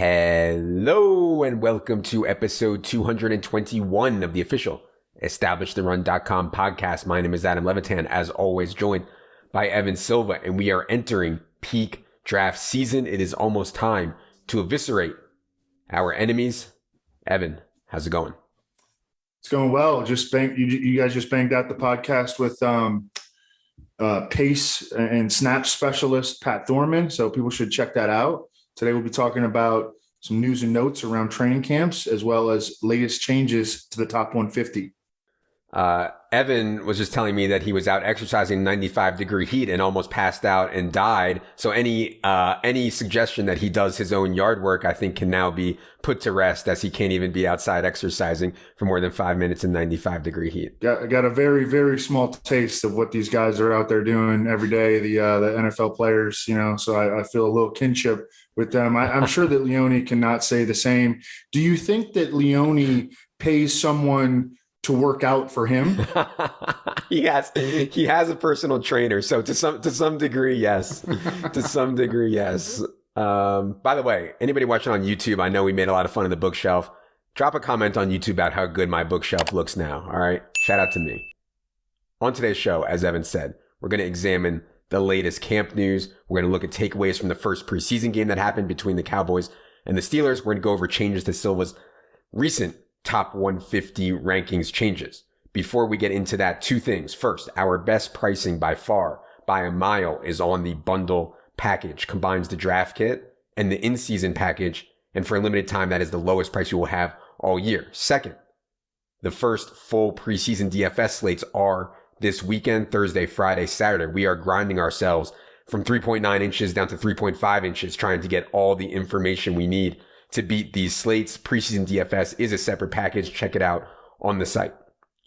Hello and welcome to episode 221 of the official EstablishTheRun.com podcast. My name is Adam Levitan, as always joined by Evan Silva, and we are entering peak draft season. It is almost time to eviscerate our enemies. Evan, how's it going? It's going well. You guys just banged out the podcast with pace and snap specialist Pat Thorman, so people should check that out. Today we'll be talking about some news and notes around training camps, as well as latest changes to the top 150. Evan was just telling me that he was out exercising 95-degree heat and almost passed out and died. So any suggestion that he does his own yard work, I think, can now be put to rest, as he can't even be outside exercising for more than 5 minutes in 95-degree heat. I got a very, very small taste of what these guys are out there doing every day, the NFL players, so I feel a little kinship with them. I'm sure that Leone cannot say the same. Do you think that Leone pays someone to work out for him? He has a personal trainer, so to some degree, yes. To some degree, yes. By the way, anybody watching on YouTube, I know we made a lot of fun of the bookshelf. Drop a comment on YouTube about how good my bookshelf looks now. All right, shout out to me. On today's show, as Evan said, we're going to examine the latest camp news. We're going to look at takeaways from the first preseason game that happened between the Cowboys and the Steelers. We're going to go over changes to Silva's recent top 150 rankings changes. Before we get into that, two things. First, our best pricing by far, by a mile, is on the bundle package. Combines the draft kit and the in-season package, and for a limited time, that is the lowest price you will have all year. Second, the first full preseason DFS slates are this weekend, Thursday, Friday, Saturday. We are grinding ourselves from 3.9 inches down to 3.5 inches, trying to get all the information we need to beat these slates. Preseason DFS is a separate package. Check it out on the site.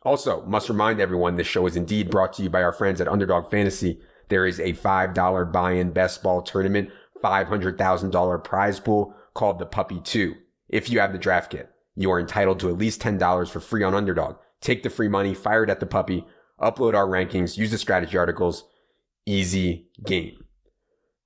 Also, must remind everyone, this show is indeed brought to you by our friends at Underdog Fantasy. There is a $5 buy-in best ball tournament, $500,000 prize pool called the Puppy 2. If you have the draft kit, you are entitled to at least $10 for free on Underdog. Take the free money, fire it at the puppy, upload our rankings, use the strategy articles. Easy game.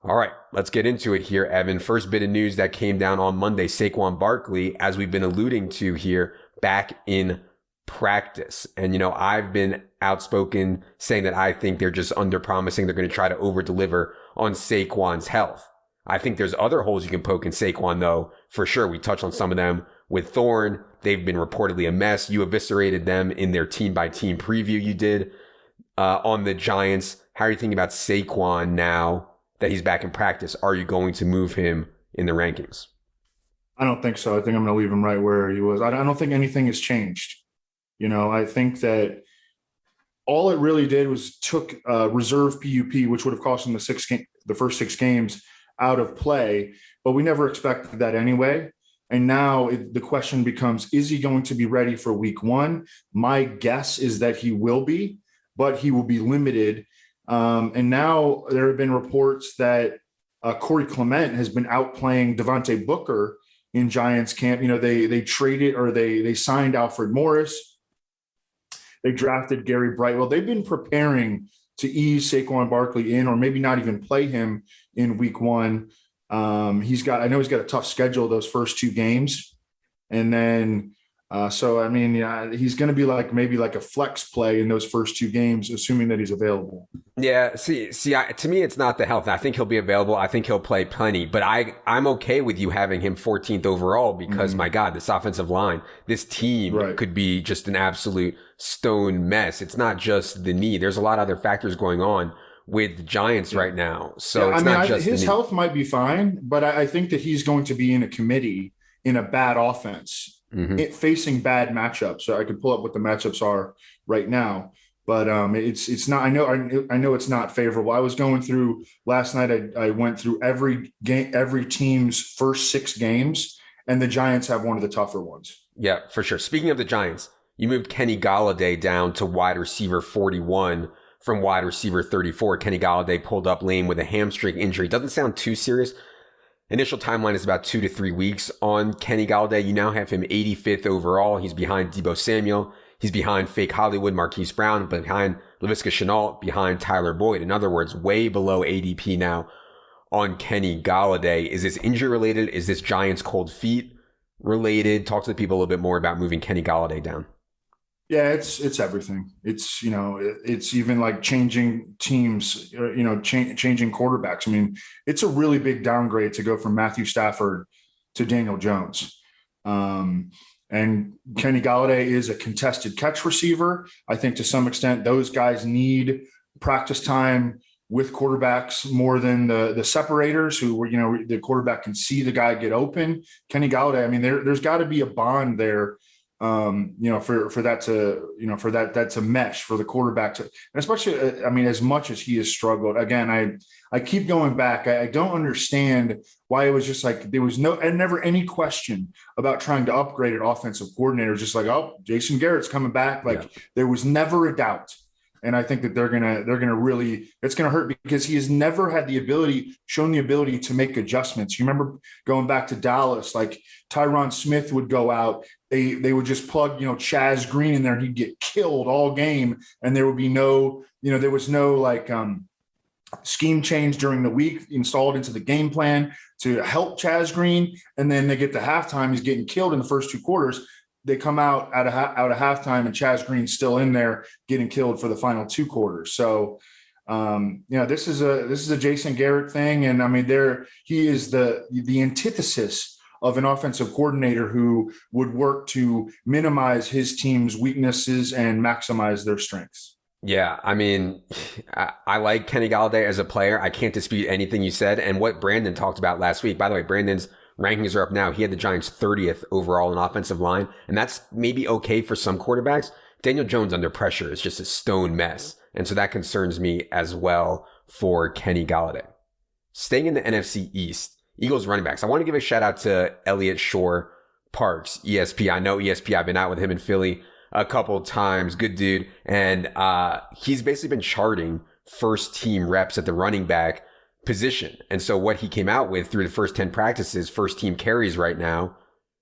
All right, let's get into it here, Evan. First bit of news that came down on Monday, Saquon Barkley, as we've been alluding to here, back in practice. And, I've been outspoken saying that I think they're just under-promising. They're going to try to over-deliver on Saquon's health. I think there's other holes you can poke in Saquon, though, for sure. We touched on some of them with Thorne. They've been reportedly a mess. You eviscerated them in their team-by-team preview you did on the Giants. How are you thinking about Saquon now that he's back in practice? Are you going to move him in the rankings? I don't think so. I think I'm going to leave him right where he was. I don't think anything has changed. I think that all it really did was took reserve PUP, which would have cost him the first 6 games, out of play. But we never expected that anyway. And now the question becomes, is he going to be ready for week 1? My guess is that he will be, but he will be limited. And now there have been reports that Corey Clement has been outplaying Devontae Booker in Giants camp. They traded, or they signed Alfred Morris. They drafted Gary Brightwell. They've been preparing to ease Saquon Barkley in, or maybe not even play him in week 1. I know he's got a tough schedule those first 2 games. And then, he's going to be maybe like a flex play in those first 2 games, assuming that he's available. Yeah. To me, it's not the health. I think he'll be available. I think he'll play plenty, but I'm okay with you having him 14th overall because my God, this offensive line, this team could be just an absolute stone mess. It's not just the knee. There's a lot of other factors going on with the Giants right now. So his health might be fine, but I think that he's going to be in a committee in a bad offense. Facing bad matchups. So I could pull up what the matchups are right now, but it's not. I know it's not favorable. I was going through last night. I went through every team's first 6 games, and the Giants have one of the tougher ones. Yeah, for sure. Speaking of the Giants, you moved Kenny Golladay down to wide receiver 41 from wide receiver 34. Kenny Golladay pulled up lame with a hamstring injury. Doesn't sound too serious. Initial timeline is about 2 to 3 weeks on Kenny Golladay. You now have him 85th overall. He's behind Deebo Samuel. He's behind Fake Hollywood, Marquise Brown, behind Laviska Shenault, behind Tyler Boyd. In other words, way below ADP now on Kenny Golladay. Is this injury related? Is this Giants cold feet related? Talk to the people a little bit more about moving Kenny Golladay down. Yeah, it's everything. It's, it's even like changing teams, changing quarterbacks. I mean, it's a really big downgrade to go from Matthew Stafford to Daniel Jones. And Kenny Golladay is a contested catch receiver. I think to some extent those guys need practice time with quarterbacks more than the separators who were, the quarterback can see the guy get open. Kenny Golladay, I mean, there's got to be a bond there, for that to, that's a mesh for the quarterback to, and especially, I mean, as much as he has struggled, again, I keep going back. I don't understand why it was just like, there was never any question about trying to upgrade an offensive coordinator. Just like, oh, Jason Garrett's coming back. Like there was never a doubt. And I think that they're gonna really, it's gonna hurt because he has never had shown the ability to make adjustments. You remember going back to Dallas, like Tyron Smith would go out, they would just plug, Chaz Green in there and he'd get killed all game, and there would be there was no scheme change during the week installed into the game plan to help Chaz Green. And then they get to halftime, he's getting killed in the first two quarters. They come out of halftime and Chaz Green's still in there getting killed for the final two quarters. So, this is a Jason Garrett thing. And I mean, he is the antithesis of an offensive coordinator who would work to minimize his team's weaknesses and maximize their strengths. Yeah, I mean, I like Kenny Golladay as a player. I can't dispute anything you said. And what Brandon talked about last week, by the way, Brandon's rankings are up now. He had the Giants 30th overall in offensive line, and that's maybe okay for some quarterbacks. Daniel Jones under pressure is just a stone mess, and so that concerns me as well for Kenny Golladay. Staying in the NFC East, Eagles running backs. I want to give a shout out to Elliott Shore Parks, ESP. I know ESP. I've been out with him in Philly a couple times. Good dude. And he's basically been charting first team reps at the running back position. And so what he came out with through the first 10 practices, first team carries right now,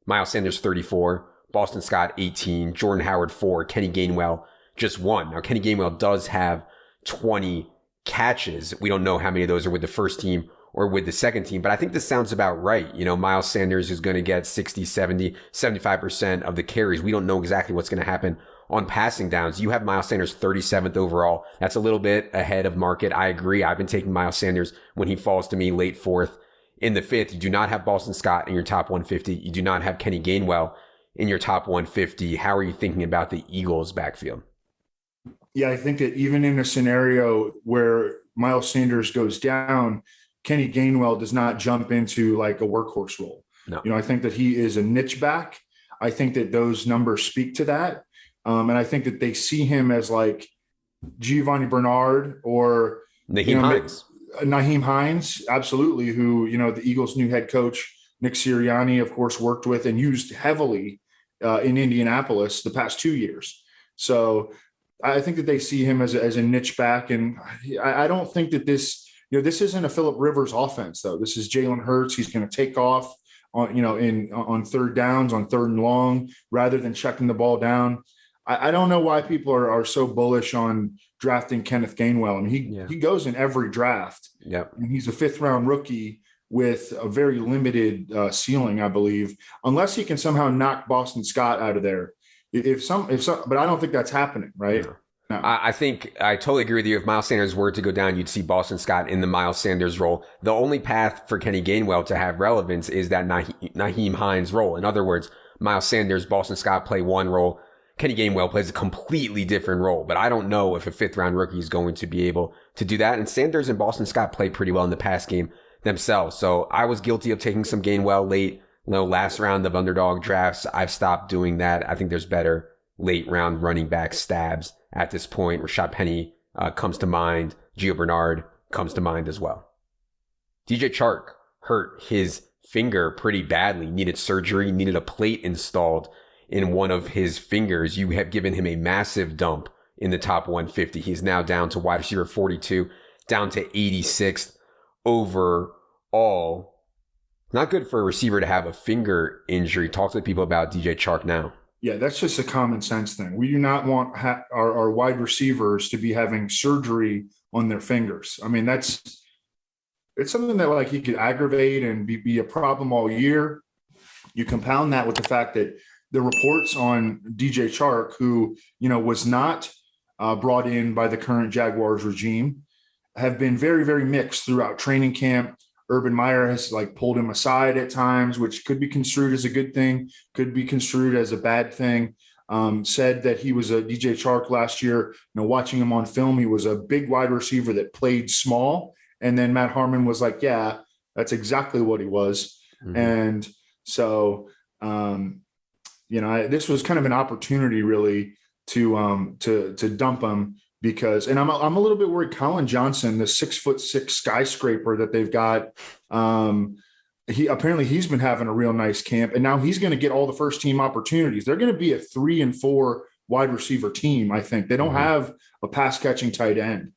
Miles Sanders 34, Boston Scott 18, Jordan Howard 4, Kenny Gainwell just 1. Now Kenny Gainwell does have 20 catches. We don't know how many of those are with the first team or with the second team, but I think this sounds about right. Miles Sanders is going to get 60, 70, 75% of the carries. We don't know exactly what's going to happen on passing downs. You have Miles Sanders 37th overall. That's a little bit ahead of market. I agree. I've been taking Miles Sanders when he falls to me late 4th in the 5th. You do not have Boston Scott in your top 150. You do not have Kenny Gainwell in your top 150. How are you thinking about the Eagles backfield? Yeah, I think that even in a scenario where Miles Sanders goes down, Kenny Gainwell does not jump into like a workhorse role. No. I think that he is a niche back. I think that those numbers speak to that. And I think that they see him as like Giovanni Bernard or Nyheim Hines, absolutely, who, the Eagles' new head coach, Nick Sirianni, of course, worked with and used heavily in Indianapolis the past 2 years. So I think that they see him as a niche back. And I don't think that this isn't a Phillip Rivers offense, though. This is Jalen Hurts. He's going to take off on third downs, on third and long, rather than checking the ball down. I don't know why people are so bullish on drafting Kenneth Gainwell. I mean, he goes in every draft. Yep. And he's a 5th round rookie with a very limited ceiling, I believe, unless he can somehow knock Boston Scott out of there. But I don't think that's happening, right? No. No. I think I totally agree with you. If Miles Sanders were to go down, you'd see Boston Scott in the Miles Sanders role. The only path for Kenny Gainwell to have relevance is that Nyheim Hines role. In other words, Miles Sanders, Boston Scott play one role. Kenny Gainwell plays a completely different role, but I don't know if a 5th round rookie is going to be able to do that. And Sanders and Boston Scott play pretty well in the pass game themselves. So I was guilty of taking some Gainwell late, last round of underdog drafts. I've stopped doing that. I think there's better late round running back stabs at this point. Rashad Penny comes to mind. Gio Bernard comes to mind as well. DJ Chark hurt his finger pretty badly, needed surgery, needed a plate installed in one of his fingers. You have given him a massive dump in the top 150. He's now down to wide receiver 42, down to 86th overall. Not good for a receiver to have a finger injury. Talk to the people about DJ Chark now. Yeah, that's just a common sense thing. We do not want our wide receivers to be having surgery on their fingers. I mean, that's it's something that like he could aggravate and be a problem all year. You compound that with the fact that the reports on DJ Chark, who, was not brought in by the current Jaguars regime, have been very, very mixed throughout training camp. Urban Meyer has like pulled him aside at times, which could be construed as a good thing, could be construed as a bad thing. Said that he was a DJ Chark last year, watching him on film, he was a big wide receiver that played small. And then Matt Harmon was like, yeah, that's exactly what he was. Mm-hmm. And so, this was kind of an opportunity really to dump him because, and I'm a little bit worried. Colin Johnson, the 6'6" skyscraper that they've got, he's been having a real nice camp, and now he's going to get all the first team opportunities. They're going to be a 3 and 4 wide receiver team. I think they don't have a pass catching tight end.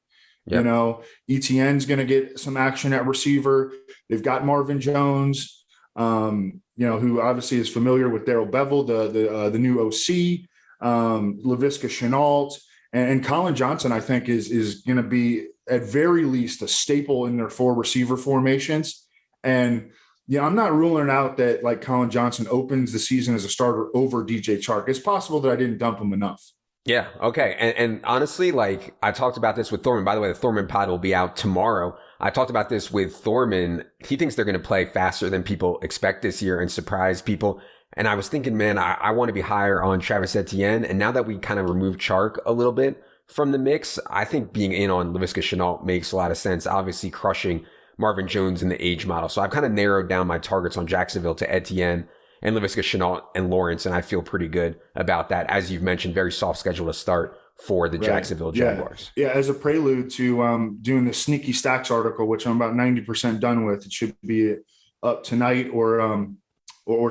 Yep. ETN's going to get some action at receiver. They've got Marvin Jones, who obviously is familiar with Darrell Bevell, the new OC, Laviska Shenault, and Colin Johnson, I think, is going to be at very least a staple in their 4 receiver formations. And I'm not ruling out that like Colin Johnson opens the season as a starter over DJ Chark. It's possible that I didn't dump him enough. Yeah. Okay. And honestly, like I talked about this with Thorman. By the way, the Thorman pod will be out tomorrow. I talked about this with Thorman. He thinks they're going to play faster than people expect this year and surprise people. And I was thinking, man, I want to be higher on Travis Etienne. And now that we kind of removed Chark a little bit from the mix, I think being in on Laviska Shenault makes a lot of sense. Obviously crushing Marvin Jones in the age model. So I've kind of narrowed down my targets on Jacksonville to Etienne and Laviska Shenault and Lawrence, and I feel pretty good about that. As you've mentioned, very soft schedule to start for the Jacksonville Jaguars. Yeah, as a prelude to doing the Sneaky Stacks article, which I'm about 90% done with. It should be up tonight or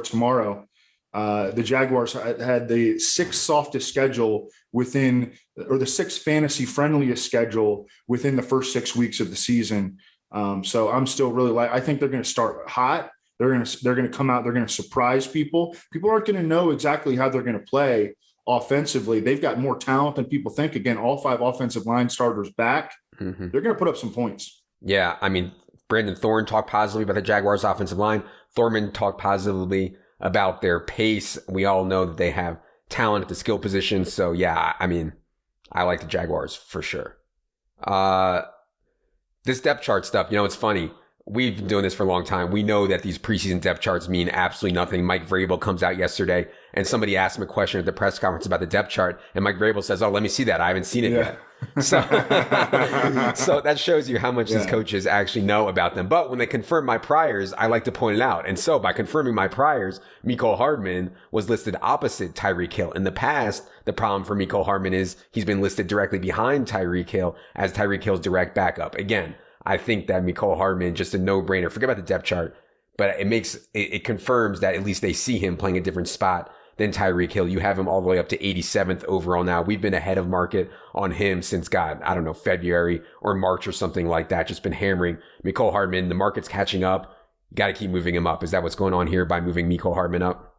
tomorrow. The Jaguars had the 6th softest schedule the 6th fantasy friendliest schedule within the first 6 weeks of the season. So I'm still really I think they're going to start hot. They're going to come out. They're going to surprise people. People aren't going to know exactly how they're going to play offensively. They've got more talent than people think. Again, all 5 offensive line starters back. Mm-hmm. They're going to put up some points. Yeah. I mean, Brandon Thorne talked positively about the Jaguars offensive line. Thorman talked positively about their pace. We all know that they have talent at the skill position. So yeah, I mean, I like the Jaguars for sure. This depth chart stuff, it's funny. We've been doing this for a long time. We know that these preseason depth charts mean absolutely nothing. Mike Vrabel comes out yesterday and somebody asked him a question at the press conference about the depth chart. And Mike Vrabel says, oh, let me see that. I haven't seen it yet. So, so that shows you how much these coaches actually know about them. But when they confirm my priors, I like to point it out. And so by confirming my priors, Mecole Hardman was listed opposite Tyreek Hill. In the past, the problem for Mecole Hardman is he's been listed directly behind Tyreek Hill as Tyreek Hill's direct backup. Again, I think that Mecole Hardman, just a no-brainer. Forget about the depth chart, but it confirms that at least they see him playing a different spot than Tyreek Hill. You have him all the way up to 87th overall now. We've been ahead of market on him since, February or March or something like that. Just been hammering Mecole Hardman. The market's catching up. You got to keep moving him up. Is that what's going on here by moving Mecole Hardman up?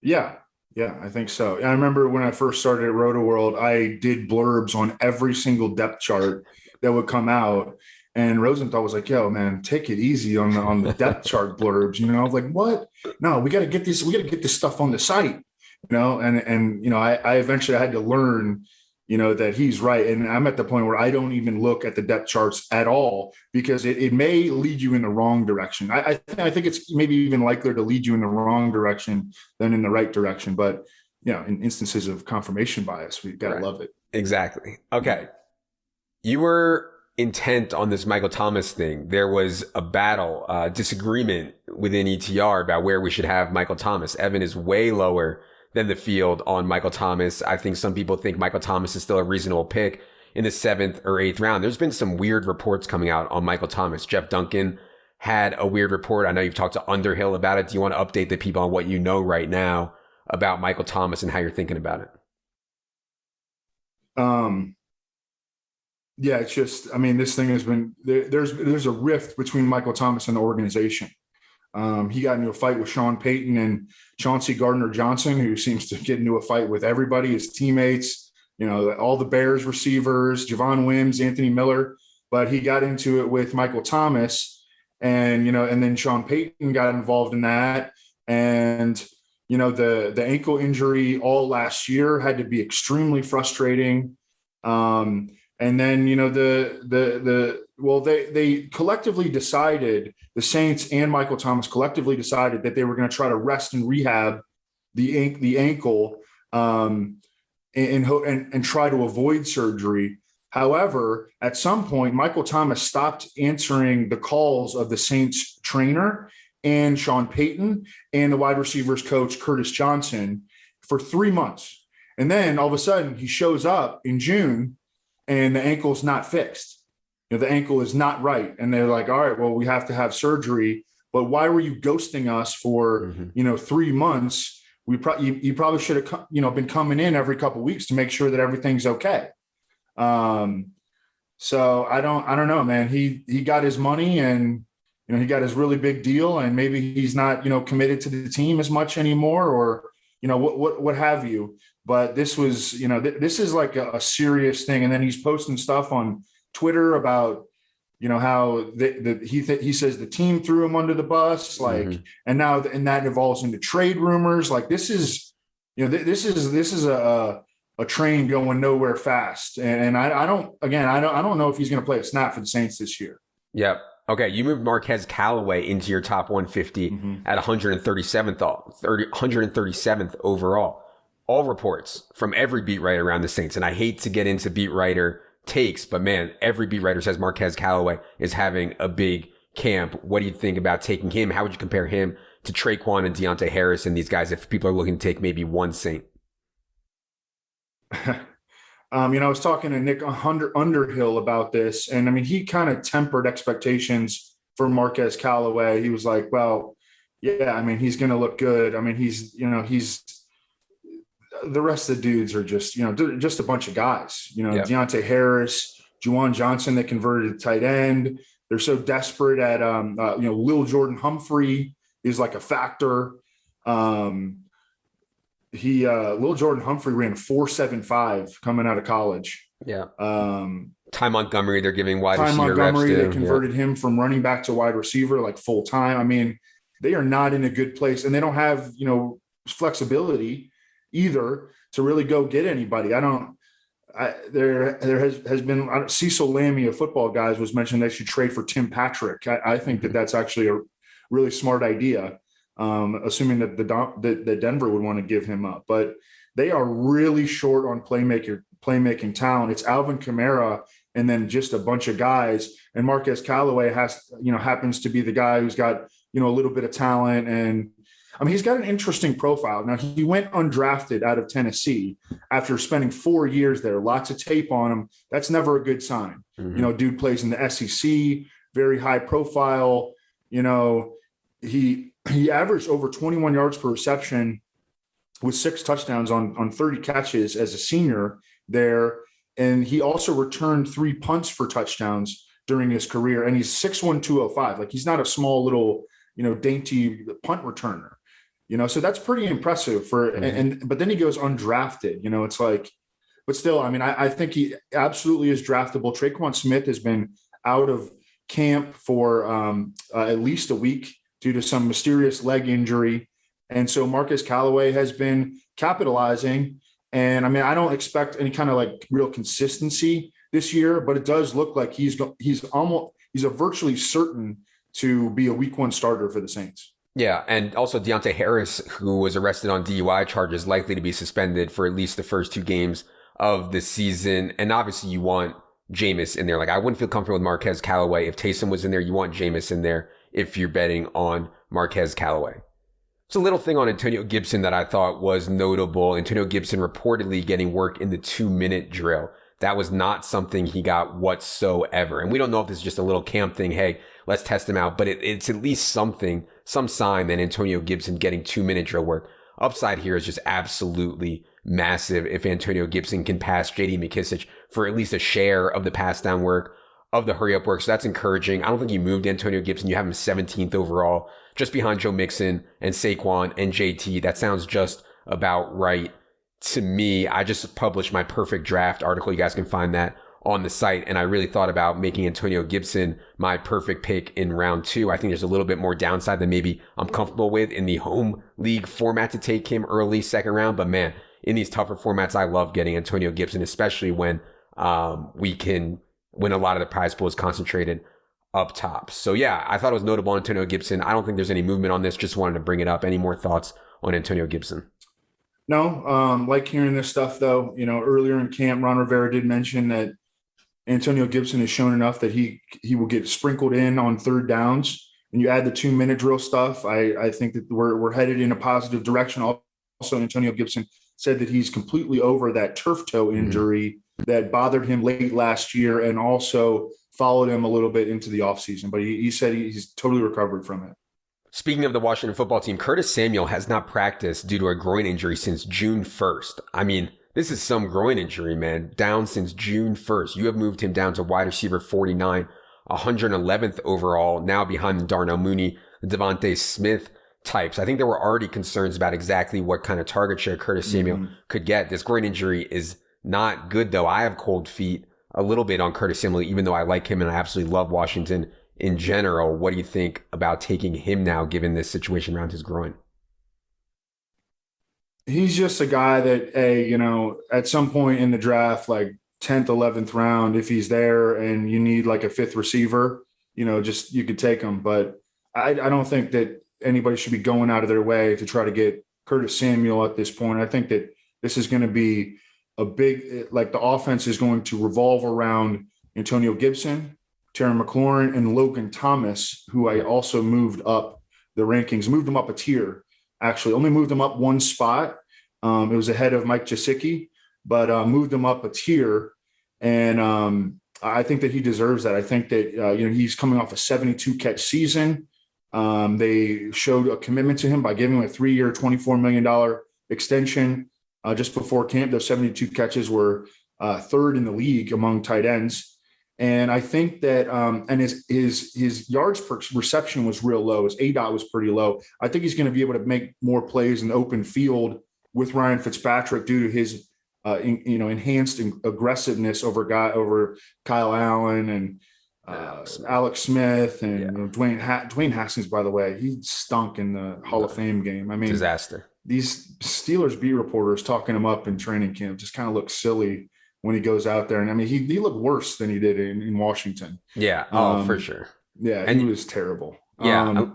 Yeah, I think so. I remember when I first started at RotoWorld, I did blurbs on every single depth chart that would come out. And Rosenthal was like, yo, man, take it easy on the depth chart blurbs. I was like, what? No, we got to get this. We got to get this stuff on the site, and I eventually had to learn, that he's right. And I'm at the point where I don't even look at the depth charts at all because it may lead you in the wrong direction. I think it's maybe even likelier to lead you in the wrong direction than in the right direction. But, in instances of confirmation bias, we've got to love it. Exactly. Okay. You were intent on this Michael Thomas thing. There was a battle, disagreement within ETR about where we should have Michael Thomas. Evan is way lower than the field on Michael Thomas. I think some people think Michael Thomas is still a reasonable pick in the 7th or 8th round. There's been some weird reports coming out on Michael Thomas. Jeff Duncan had a weird report. I know you've talked to Underhill about it. Do you want to update the people on what you know right now about Michael Thomas and how you're thinking about it? Yeah, it's just, this thing has been, there's a rift between Michael Thomas and the organization. He got into a fight with Sean Payton and Chauncey Gardner-Johnson, who seems to get into a fight with everybody, his teammates, all the Bears receivers, Javon Wims, Anthony Miller. but he got into it with Michael Thomas, and and then Sean Payton got involved in that, and the ankle injury all last year had to be extremely frustrating. And then they collectively decided, the Saints and Michael Thomas collectively decided that they were going to try to rest and rehab the ankle, and try to avoid surgery. However, at some point, Michael Thomas stopped answering the calls of the Saints trainer and Sean Payton and the wide receivers coach, Curtis Johnson, for 3 months. And then all of a sudden he shows up in June and the ankle's not fixed. The ankle is not right. And they're like, all right, well, we have to have surgery. But why were you ghosting us for, 3 months? You probably should have, been coming in every couple of weeks to make sure that everything's okay. So I don't know, man. He got his money, and he got his really big deal, and maybe he's not committed to the team as much anymore, or what have you. But this was this is like a serious thing. And then he's posting stuff on Twitter about how he says the team threw him under the bus, like, and that evolves into trade rumors. Like, this is a train going nowhere fast. And I don't know if he's going to play a snap for the Saints this year. Yep. Okay. You moved Marquez Callaway into your top 150 at 137th overall. All reports from every beat writer around the Saints. And I hate to get into beat writer takes, but man, every beat writer says Marquez Callaway is having a big camp. What do you think about taking him? How would you compare him to Traquan and DJ Harris and these guys if people are looking to take maybe one Saint? I was talking to Nick Underhill about this, and he kind of tempered expectations for Marquez Callaway. He was like, well, yeah, he's going to look good. He's the rest of the dudes are just a bunch of guys, Yep. DJ Harris, Juwan Johnson that converted to tight end. They're so desperate at, Lil Jordan Humphrey is like a factor. Lil Jordan Humphrey ran 4.75 coming out of college. Yeah. Ty Montgomery, they're giving wide Ty receiver Montgomery, reps they converted him from running back to wide receiver, like full time. They are not in a good place, and they don't have, flexibility either to really go get anybody. There has been Cecil Lammy of Football Guys was mentioned they should trade for Tim Patrick. I think that's actually a really smart idea, assuming that Denver would want to give him up. But they are really short on playmaking talent. It's Alvin Kamara and then just a bunch of guys. And Marquez Callaway happens to be the guy who's got a little bit of talent, and he's got an interesting profile. Now, he went undrafted out of Tennessee after spending 4 years there. Lots of tape on him. That's never a good sign. Dude plays in the SEC, very high profile. He averaged over 21 yards per reception with 6 touchdowns on 30 catches as a senior there. And he also returned 3 punts for touchdowns during his career. And he's 6'1", 205. Like, he's not a small little, dainty punt returner. So that's pretty impressive but then he goes undrafted, it's like, but still, I think he absolutely is draftable. Traquan Smith has been out of camp for at least a week due to some mysterious leg injury. And so Marquez Callaway has been capitalizing. And I don't expect any kind of like real consistency this year, but it does look like he's a virtually certain to be a week 1 starter for the Saints. Yeah, and also DJ Harris, who was arrested on DUI charges, likely to be suspended for at least the first 2 games of the season. And obviously you want Jameis in there. Like, I wouldn't feel comfortable with Marquez Callaway. If Taysom was in there, you want Jameis in there if you're betting on Marquez Callaway. It's a little thing on Antonio Gibson that I thought was notable. Antonio Gibson reportedly getting work in the 2-minute drill. That was not something he got whatsoever. And we don't know if this is just a little camp thing. Hey, let's test him out. But it's at least something, some sign that Antonio Gibson getting 2-minute drill work. Upside here is just absolutely massive if Antonio Gibson can pass J.D. McKissic for at least a share of the pass down work, of the hurry up work. So that's encouraging. I don't think you moved Antonio Gibson. You have him 17th overall, just behind Joe Mixon and Saquon and JT. That sounds just about right to me. I just published my perfect draft article. You guys can find that on the site, and I really thought about making Antonio Gibson my perfect pick in round 2. I think there's a little bit more downside than maybe I'm comfortable with in the home league format to take him early second round. But man, in these tougher formats, I love getting Antonio Gibson, especially when when a lot of the prize pool is concentrated up top. So yeah, I thought it was notable Antonio Gibson. I don't think there's any movement on this. Just wanted to bring it up. Any more thoughts on Antonio Gibson? No, like hearing this stuff though. Earlier in camp, Ron Rivera did mention that Antonio Gibson has shown enough that he will get sprinkled in on third downs. And you add the 2-minute drill stuff, I think that we're headed in a positive direction. Also, Antonio Gibson said that he's completely over that turf toe injury that bothered him late last year and also followed him a little bit into the offseason. But he said he's totally recovered from it. Speaking of the Washington football team, Curtis Samuel has not practiced due to a groin injury since June 1st. I mean, this is some groin injury, man. Down since June 1st. You have moved him down to wide receiver 49, 111th overall, now behind the Darnell Mooney, the Devontae Smith types. I think there were already concerns about exactly what kind of target share Curtis Samuel could get. This groin injury is not good, though. I have cold feet a little bit on Curtis Samuel, even though I like him and I absolutely love Washington in general. What do you think about taking him now, given this situation around his groin? He's just a guy that, at some point in the draft, like 10th, 11th round, if he's there and you need like a fifth receiver, you could take him. But I don't think that anybody should be going out of their way to try to get Curtis Samuel at this point. I think that this is going to be the offense is going to revolve around Antonio Gibson, Terry McLaurin, and Logan Thomas, who I also moved up the rankings, moved him up a tier, actually. Only moved him up one spot. It was ahead of Mike Gesicki, but moved him up a tier. And I think that he deserves that. I think that, he's coming off a 72-catch season. They showed a commitment to him by giving him a 3-year, $24 million extension just before camp. Those 72 catches were third in the league among tight ends. And I think that and his yards per reception was real low. His ADOT was pretty low. I think he's going to be able to make more plays in the open field with Ryan Fitzpatrick due to his enhanced aggressiveness over Kyle Allen and Alex Smith and Dwayne Haskins. By the way, he stunk in the Hall of Fame game. I mean, disaster. These Steelers beat reporters talking him up in training camp just kind of look silly when he goes out there. And I mean, he looked worse than he did in Washington. Yeah. For sure. Yeah. And he was terrible. Yeah.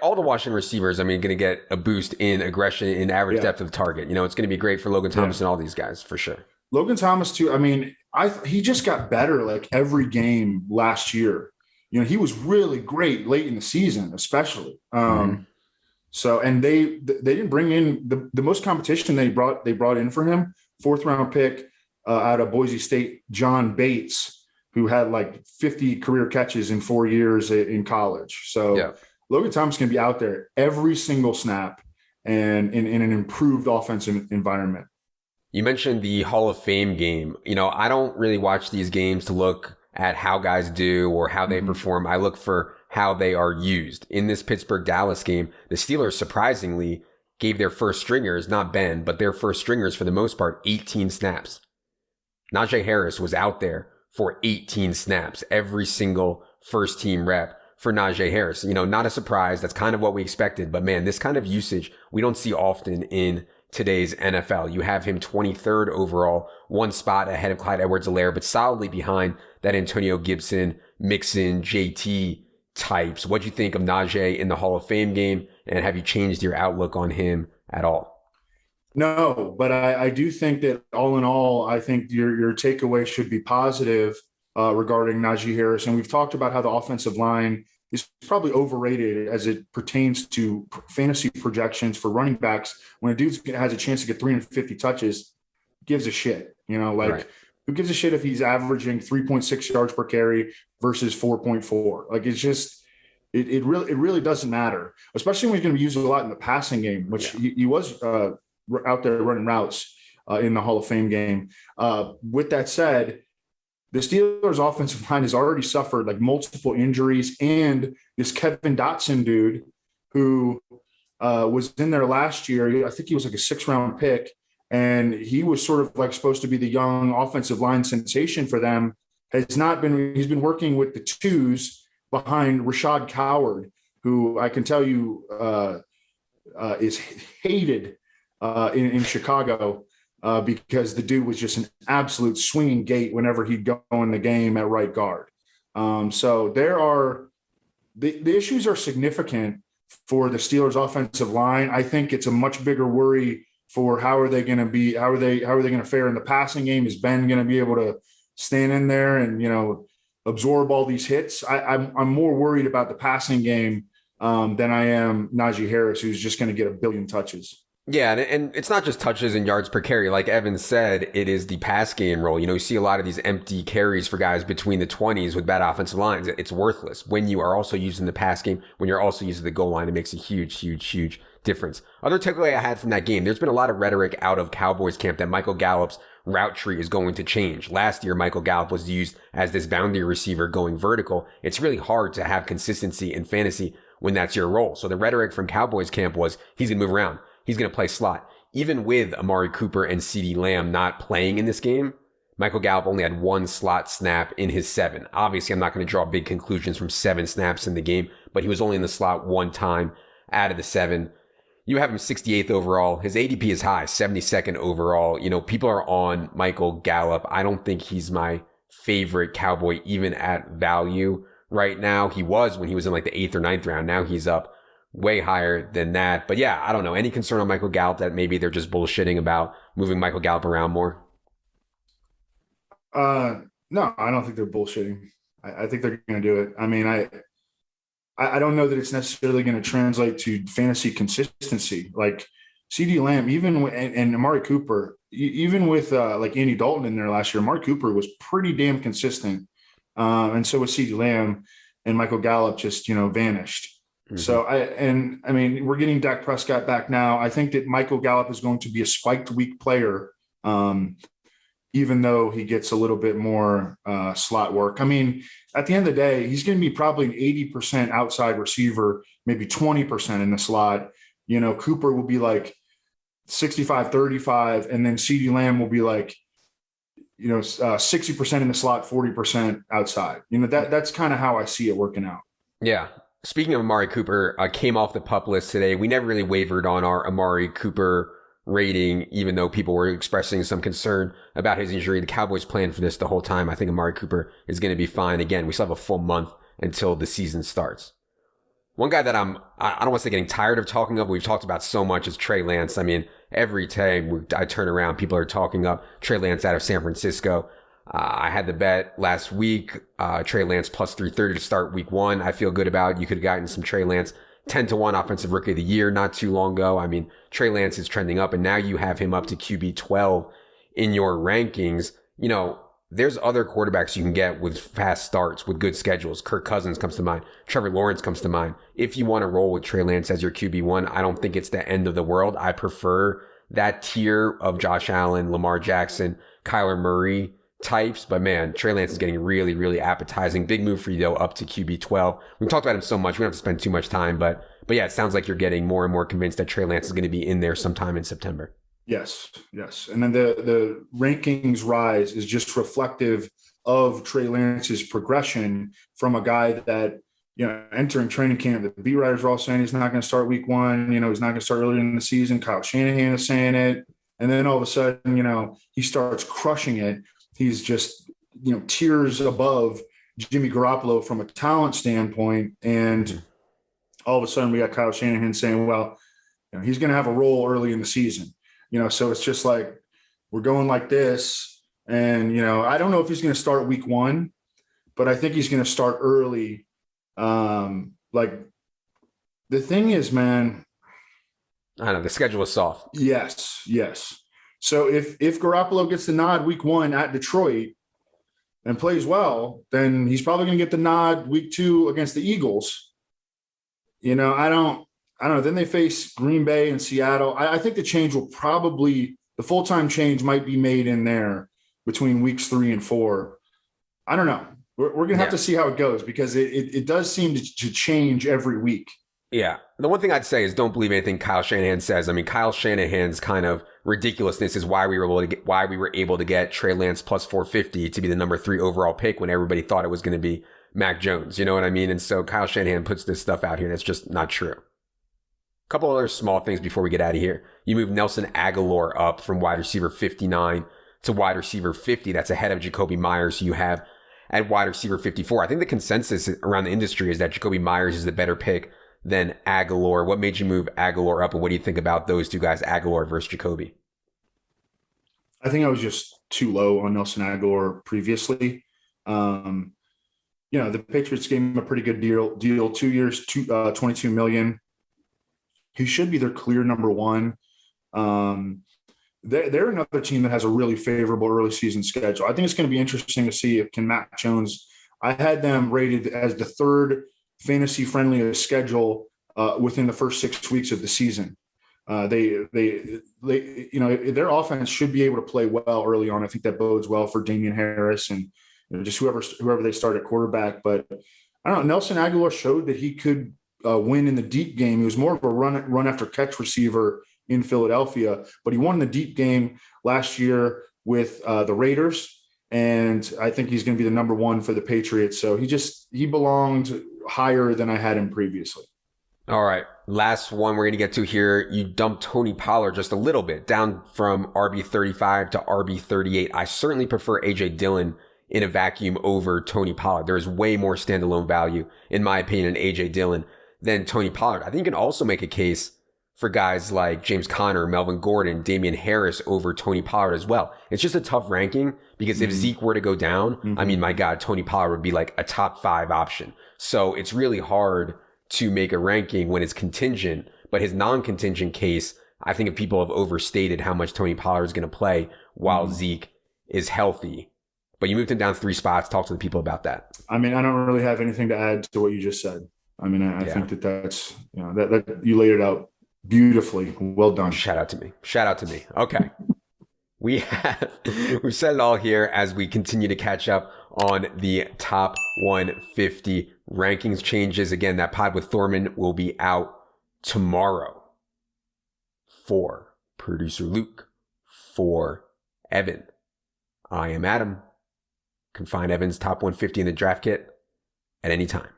All the Washington receivers, going to get a boost in aggression in average depth of the target. It's going to be great for Logan Thomas and all these guys for sure. Logan Thomas too. I mean, he just got better like every game last year. He was really great late in the season, especially. So, and they didn't bring in the most competition they brought in for him. 4th round pick out of Boise State, John Bates, who had like 50 career catches in 4 years in college. So Logan Thomas can be out there every single snap and in an improved offensive environment. You mentioned the Hall of Fame game. I don't really watch these games to look at how guys do or how they perform. I look for how they are used. In this Pittsburgh-Dallas game, the Steelers surprisingly gave their first stringers, not Ben, but their first stringers for the most part, 18 snaps. Najee Harris was out there for 18 snaps, every single first team rep for Najee Harris. Not a surprise. That's kind of what we expected. But man, this kind of usage we don't see often in today's NFL. You have him 23rd overall, one spot ahead of Clyde Edwards-Helaire, but solidly behind that Antonio Gibson, Mixon, JT types. What do you think of Najee in the Hall of Fame game? And have you changed your outlook on him at all? No, but I do think that all in all, I think your takeaway should be positive regarding Najee Harris. And we've talked about how the offensive line is probably overrated as it pertains to fantasy projections for running backs. When a dude has a chance to get 350 touches, gives a shit, right. Who gives a shit if he's averaging 3.6 yards per carry versus 4.4? Like, it's just, it really doesn't matter, especially when he's going to be used a lot in the passing game, which he was out there running routes in the Hall of Fame game. With that said, the Steelers offensive line has already suffered like multiple injuries, and this Kevin Dotson dude who was in there last year, I think he was like a 6th-round pick, and he was sort of like supposed to be the young offensive line sensation for them. he's been working with the twos behind Rashad Coward, who I can tell you is hated in Chicago because the dude was just an absolute swinging gate whenever he'd go in the game at right guard. So the issues are significant for the Steelers offensive line. I think it's a much bigger worry for how are they going to fare in the passing game? Is Ben going to be able to stand in there and, absorb all these hits? I'm more worried about the passing game than I am Najee Harris, who's just going to get a billion touches. Yeah, and it's not just touches and yards per carry. Like Evan said, it is the pass game role. You see a lot of these empty carries for guys between the 20s with bad offensive lines. It's worthless. When you are also using the pass game, when you're also using the goal line, it makes a huge, huge, huge difference. Other takeaway I had from that game, there's been a lot of rhetoric out of Cowboys camp that Michael Gallup's route tree is going to change. Last year, Michael Gallup was used as this boundary receiver going vertical. It's really hard to have consistency in fantasy when that's your role. So the rhetoric from Cowboys camp was he's going to move around. He's going to play slot. Even with Amari Cooper and CeeDee Lamb not playing in this game, Michael Gallup only had one slot snap in his 7. Obviously, I'm not going to draw big conclusions from 7 snaps in the game, but he was only in the slot one time out of the 7. You have him 68th overall. His ADP is high, 72nd overall. People are on Michael Gallup. I don't think he's my favorite Cowboy, even at value right now. He was when he was in like the 8th or 9th round. Now he's up way higher than that. But yeah, I don't know. Any concern on Michael Gallup that maybe they're just bullshitting about moving Michael Gallup around more? No, I don't think they're bullshitting. I think they're going to do it. I mean, I don't know that it's necessarily going to translate to fantasy consistency. Like CeeDee Lamb, and Amari Cooper, even with like Andy Dalton in there last year, Amari Cooper was pretty damn consistent. And so was CeeDee Lamb, and Michael Gallup just, vanished. Mm-hmm. So we're getting Dak Prescott back now. I think that Michael Gallup is going to be a spiked week player, even though he gets a little bit more slot work. I mean, at the end of the day, he's going to be probably an 80% outside receiver, maybe 20% in the slot. Cooper will be like 65-35, and then CeeDee Lamb will be like, 60% in the slot, 40% outside. That's kind of how I see it working out. Yeah. Speaking of Amari Cooper, came off the PUP list today. We never really wavered on our Amari Cooper rating, even though people were expressing some concern about his injury. The Cowboys planned for this the whole time. I think Amari Cooper is going to be fine. Again, we still have a full month until the season starts. One guy that I don't want to say getting tired of talking of, we've talked about so much, is Trey Lance. I mean, every time I turn around, people are talking up Trey Lance out of San Francisco. I had the bet last week, Trey Lance plus 330 to start week 1. I feel good about it. You could have gotten some Trey Lance 10-1 offensive rookie of the year not too long ago. I mean, Trey Lance is trending up, and now you have him up to QB 12 in your rankings. There's other quarterbacks you can get with fast starts, with good schedules. Kirk Cousins comes to mind. Trevor Lawrence comes to mind. If you want to roll with Trey Lance as your QB1, I don't think it's the end of the world. I prefer that tier of Josh Allen, Lamar Jackson, Kyler Murray types, but man, Trey Lance is getting really, really appetizing. Big move for you though, up to QB 12. We've talked about him so much, we don't have to spend too much time, but yeah, it sounds like you're getting more and more convinced that Trey Lance is going to be in there sometime in September. Yes. And then the rankings rise is just reflective of Trey Lance's progression from a guy that, entering training camp, the beat writers are all saying he's not going to start week 1, he's not going to start earlier in the season. Kyle Shanahan is saying it. And then all of a sudden, he starts crushing it. He's just, tiers above Jimmy Garoppolo from a talent standpoint. And all of a sudden we got Kyle Shanahan saying, well, he's going to have a role early in the season. So it's just like, we're going like this. And, I don't know if he's going to start week 1, but I think he's going to start early. The thing is, man, I don't know, the schedule is soft. Yes. So if Garoppolo gets the nod week 1 at Detroit and plays well, then he's probably going to get the nod week 2 against the Eagles. I don't know. Then they face Green Bay and Seattle. I think the change the full-time change might be made in there between weeks 3 and 4. I don't know. We're going to have to see how it goes, because it does seem to change every week. Yeah. The one thing I'd say is don't believe anything Kyle Shanahan says. I mean, Kyle Shanahan's kind of ridiculousness is why we were able to get Trey Lance plus 450 to be the number 3 overall pick when everybody thought it was going to be Mac Jones. You know what I mean? And so Kyle Shanahan puts this stuff out here that's just not true. A couple other small things before we get out of here. You move Nelson Agholor up from wide receiver 59 to wide receiver 50. That's ahead of Jacoby Myers, who you have at wide receiver 54. I think the consensus around the industry is that Jacoby Myers is the better pick than Agholor. What made you move Agholor up, and what do you think about those two guys, Agholor versus Jacoby? I think I was just too low on Nelson Agholor previously. The Patriots gave him a pretty good deal 2 years, $22 million. He should be their clear number one. They're another team that has a really favorable early season schedule. I think it's going to be interesting to see if Mac Jones. I had them rated as the third fantasy friendliest schedule within the first 6 weeks of the season. Their offense should be able to play well early on. I think that bodes well for Damian Harris and just whoever they start at quarterback. But I don't know. Nelson Agholor showed that he could win in the deep game. He was more of a run after catch receiver in Philadelphia, but he won the deep game last year with the Raiders. And I think he's going to be the number one for the Patriots. So he belonged higher than I had him previously. All right. Last one we're going to get to here. You dumped Tony Pollard just a little bit down from RB35 to RB38. I certainly prefer AJ Dillon in a vacuum over Tony Pollard. There is way more standalone value, in my opinion, in AJ Dillon than Tony Pollard. I think you can also make a case for guys like James Conner, Melvin Gordon, Damian Harris over Tony Pollard as well. It's just a tough ranking because if Zeke were to go down, I mean, my God, Tony Pollard would be like a top 5 option. So it's really hard to make a ranking when it's contingent, but his non-contingent case, I think if people have overstated how much Tony Pollard is going to play while Zeke is healthy. But you moved him down 3 spots. Talk to the people about that. I mean, I don't really have anything to add to what you just said. I mean, I think that's, that you laid it out beautifully. Well done. Shout out to me. Okay. We've said it all here as we continue to catch up on the top 150 rankings changes. Again, that pod with Thorman will be out tomorrow. For producer Luke, for Evan, I am Adam. You can find Evan's top 150 in the draft kit at any time.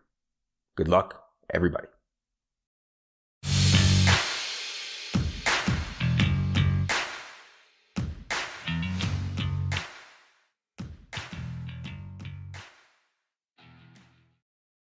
Good luck, everybody.